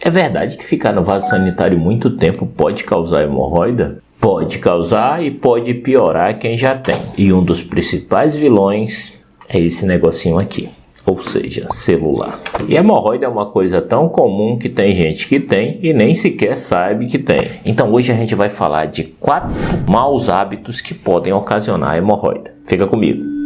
É verdade que ficar no vaso sanitário muito tempo pode causar hemorroida? Pode causar e pode piorar quem já tem. E um dos principais vilões é esse negocinho aqui, ou seja, celular. E hemorroida é uma coisa tão comum que tem gente que tem e nem sequer sabe que tem. Então hoje a gente vai falar de 4 maus hábitos que podem ocasionar hemorroida. Fica comigo.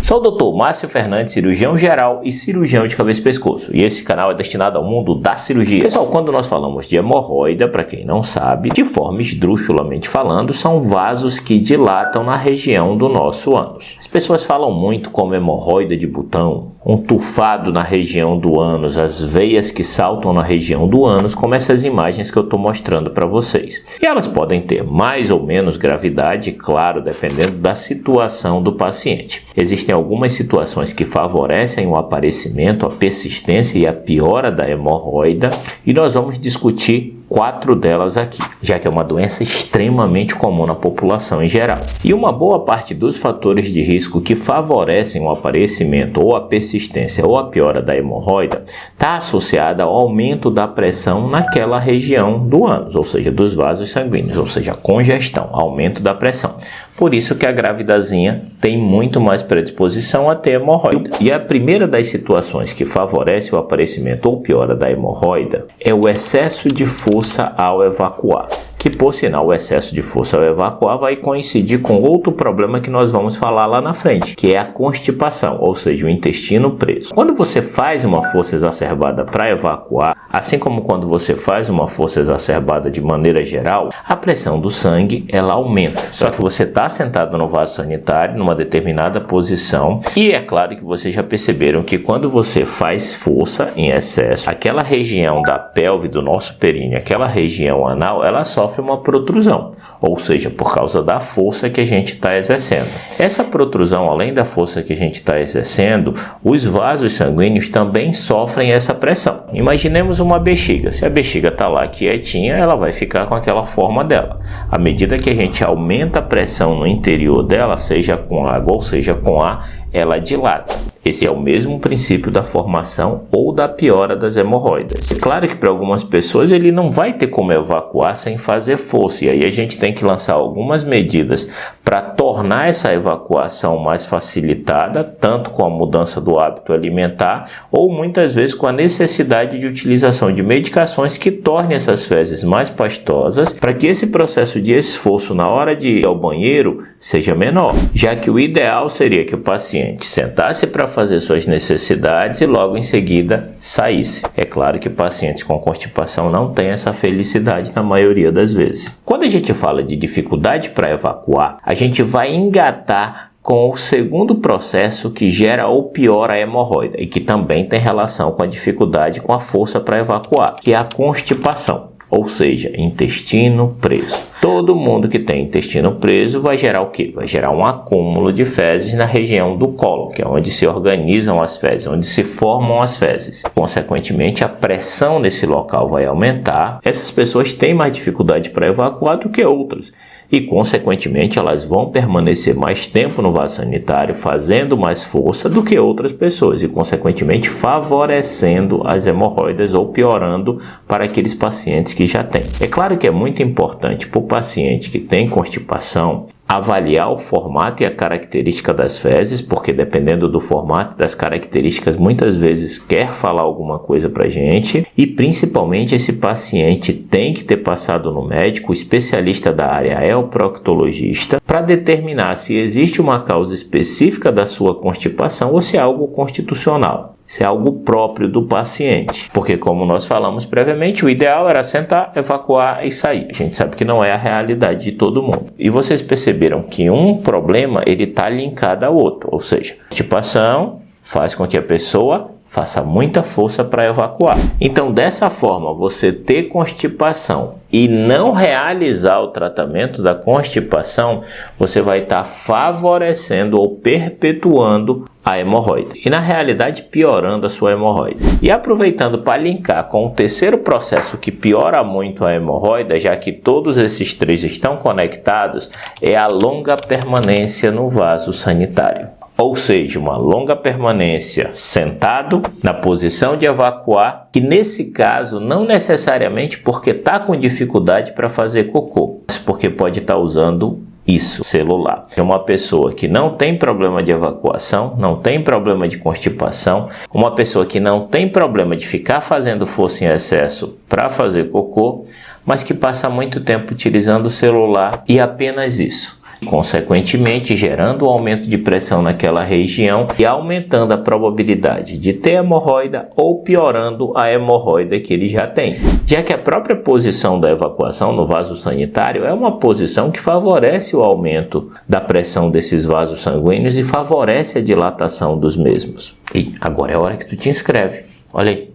Sou o Dr. Márcio Fernandes, cirurgião geral e cirurgião de cabeça e pescoço, e esse canal é destinado ao mundo da cirurgia. Pessoal, quando nós falamos de hemorroida, para quem não sabe, de forma esdrúxulamente falando, são vasos que dilatam na região do nosso ânus. As pessoas falam muito como hemorroida de botão, um tufado na região do ânus, as veias que saltam na região do ânus, como essas imagens que eu estou mostrando para vocês. E elas podem ter mais ou menos gravidade, claro, dependendo da situação do paciente. Existem algumas situações que favorecem o aparecimento, a persistência e a piora da hemorroida, e nós vamos discutir 4 delas aqui, já que é uma doença extremamente comum na população em geral. E uma boa parte dos fatores de risco que favorecem o aparecimento ou a persistência ou a piora da hemorroida está associada ao aumento da pressão naquela região do ânus, ou seja, dos vasos sanguíneos, ou seja, congestão, aumento da pressão. Por isso que a gravidazinha tem muito mais predisposição a ter hemorroida. E a primeira das situações que favorece o aparecimento ou piora da hemorroida é o excesso de força ao evacuar. Que, por sinal, o excesso de força ao evacuar vai coincidir com outro problema que nós vamos falar lá na frente, que é a constipação, ou seja, o intestino preso. Quando você faz uma força exacerbada para evacuar, assim como quando você faz uma força exacerbada de maneira geral, a pressão do sangue ela aumenta. Só que você está sentado no vaso sanitário, numa determinada posição, e é claro que vocês já perceberam que quando você faz força em excesso, aquela região da pelve do nosso períneo, aquela região anal, ela sofre uma protrusão, ou seja, por causa da força que a gente está exercendo. Essa protrusão, além da força que a gente está exercendo, os vasos sanguíneos também sofrem essa pressão. Imaginemos uma bexiga. Se a bexiga está lá quietinha, ela vai ficar com aquela forma dela. À medida que a gente aumenta a pressão no interior dela, seja com água ou seja com ar, ela dilata. Esse é o mesmo princípio da formação ou da piora das hemorroidas. É claro que para algumas pessoas ele não vai ter como evacuar sem fazer força, e aí a gente tem que lançar algumas medidas para tornar essa evacuação mais facilitada, tanto com a mudança do hábito alimentar ou muitas vezes com a necessidade de utilização de medicações que tornem essas fezes mais pastosas, para que esse processo de esforço na hora de ir ao banheiro seja menor, já que o ideal seria que o paciente sentasse para fazer suas necessidades e logo em seguida saísse. É claro que pacientes com constipação não têm essa felicidade na maioria das vezes. Quando a gente fala de dificuldade para evacuar, a gente vai engatar com o segundo processo que gera ou piora a hemorroida e que também tem relação com a dificuldade com a força para evacuar, que é a constipação, ou seja, intestino preso. Todo mundo que tem intestino preso vai gerar o quê? Vai gerar um acúmulo de fezes na região do cólon, que é onde se organizam as fezes, onde se formam as fezes. Consequentemente, a pressão nesse local vai aumentar. Essas pessoas têm mais dificuldade para evacuar do que outras. E, consequentemente, elas vão permanecer mais tempo no vaso sanitário, fazendo mais força do que outras pessoas e, consequentemente, favorecendo as hemorroidas ou piorando para aqueles pacientes que já têm. É claro que é muito importante para o paciente que tem constipação avaliar o formato e a característica das fezes, porque dependendo do formato e das características, muitas vezes quer falar alguma coisa para a gente, e principalmente esse paciente tem que ter passado no médico, o especialista da área é o proctologista, para determinar se existe uma causa específica da sua constipação ou se é algo constitucional. Se é algo próprio do paciente. Porque, como nós falamos previamente, o ideal era sentar, evacuar e sair. A gente sabe que não é a realidade de todo mundo. E vocês perceberam que um problema ele está linkado ao outro. Ou seja, a constipação faz com que a pessoa faça muita força para evacuar. Então, dessa forma, você ter constipação e não realizar o tratamento da constipação, você vai estar favorecendo ou perpetuando a hemorroida. E, na realidade, piorando a sua hemorroida. E aproveitando para linkar com o terceiro processo que piora muito a hemorroida, já que todos esses três estão conectados, é a longa permanência no vaso sanitário. ou seja, uma longa permanência sentado na posição de evacuar, que nesse caso não necessariamente porque está com dificuldade para fazer cocô, mas porque pode estar usando isso, celular. É uma pessoa que não tem problema de evacuação, não tem problema de constipação, uma pessoa que não tem problema de ficar fazendo força em excesso para fazer cocô, mas que passa muito tempo utilizando o celular e apenas isso, consequentemente gerando um aumento de pressão naquela região e aumentando a probabilidade de ter hemorroida ou piorando a hemorroida que ele já tem. Já que a própria posição da evacuação no vaso sanitário é uma posição que favorece o aumento da pressão desses vasos sanguíneos e favorece a dilatação dos mesmos. E agora é a hora que tu te inscreve. Olha aí.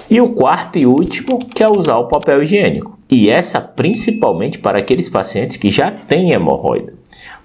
E o quarto e último, que é usar o papel higiênico. E essa principalmente para aqueles pacientes que já têm hemorroida.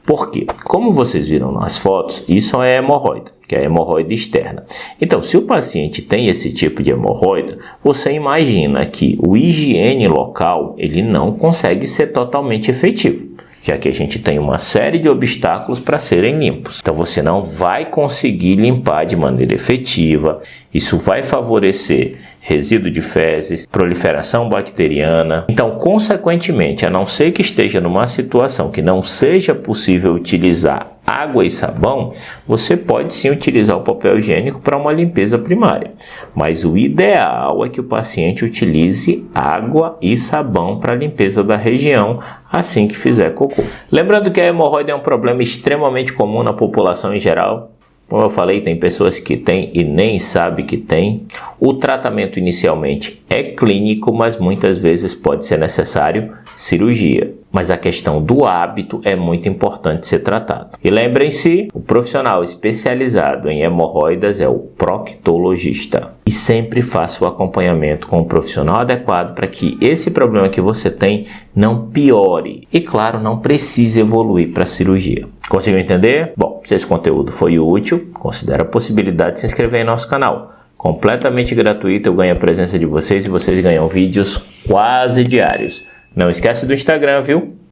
Por quê? Como vocês viram nas fotos, isso é hemorroida, que é a hemorroida externa. Então, se o paciente tem esse tipo de hemorroida, você imagina que o higiene local ele não consegue ser totalmente efetivo, já que a gente tem uma série de obstáculos para serem limpos. Então você não vai conseguir limpar de maneira efetiva, isso vai favorecer resíduo de fezes, proliferação bacteriana. Então, consequentemente, a não ser que esteja numa situação que não seja possível utilizar água e sabão, você pode sim utilizar o papel higiênico para uma limpeza primária. Mas o ideal é que o paciente utilize água e sabão para a limpeza da região assim que fizer cocô. Lembrando que a hemorroida é um problema extremamente comum na população em geral. Como eu falei, tem pessoas que têm e nem sabem que tem. O tratamento inicialmente é clínico, mas muitas vezes pode ser necessário cirurgia. Mas a questão do hábito é muito importante ser tratado. E lembrem-se, o profissional especializado em hemorroidas é o proctologista. E sempre faça o acompanhamento com o profissional adequado para que esse problema que você tem não piore. E claro, não precise evoluir para a cirurgia. Conseguiu entender? Bom, se esse conteúdo foi útil, considere a possibilidade de se inscrever em nosso canal. Completamente gratuito, eu ganho a presença de vocês e vocês ganham vídeos quase diários. Não esquece do Instagram, viu?